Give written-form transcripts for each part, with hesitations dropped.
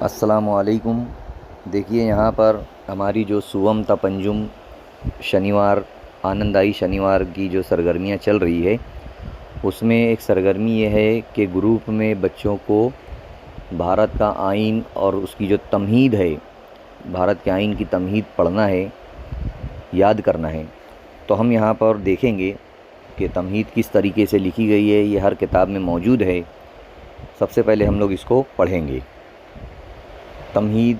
السلام علیکم۔ دیکھیے یہاں پر ہماری جو سوم تا پنجم شنیوار آنندائی شنیوار کی جو سرگرمیاں چل رہی ہے، اس میں ایک سرگرمی یہ ہے کہ گروپ میں بچوں کو بھارت کا آئین اور اس کی جو تمہید ہے، بھارت کے آئین کی تمہید پڑھنا ہے، یاد کرنا ہے۔ تو ہم یہاں پر دیکھیں گے کہ تمہید کس طریقے سے لکھی گئی ہے، یہ ہر کتاب میں موجود ہے۔ سب سے پہلے ہم لوگ اس کو پڑھیں گے۔ تمہید: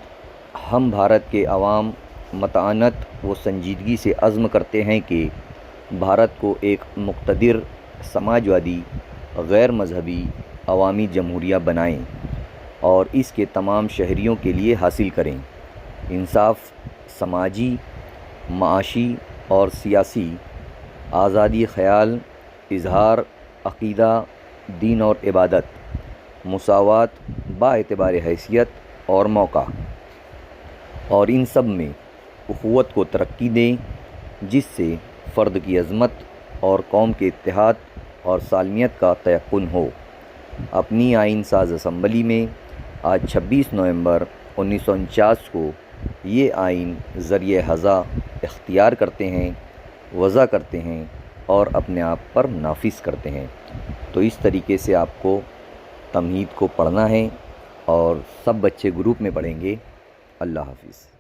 ہم بھارت کے عوام متانت و سنجیدگی سے عزم کرتے ہیں کہ بھارت کو ایک مقتدر، سماجوادی، غیر مذہبی عوامی جمہوریہ بنائیں اور اس کے تمام شہریوں کے لیے حاصل کریں۔ انصاف، سماجی، معاشی اور سیاسی آزادی خیال، اظہار، عقیدہ، دین اور عبادت، مساوات باعتبار حیثیت اور موقع، اور ان سب میں اخوت کو ترقی دیں جس سے فرد کی عظمت اور قوم کے اتحاد اور سالمیت کا تیقن ہو۔ اپنی آئین ساز اسمبلی میں آج 26 نومبر 1949 کو یہ آئین ذریعہ ہزا اختیار کرتے ہیں، وضع کرتے ہیں اور اپنے آپ پر نافذ کرتے ہیں۔ تو اس طریقے سے آپ کو تمہید کو پڑھنا ہے اور سب بچے گروپ میں پڑھیں گے۔ اللہ حافظ۔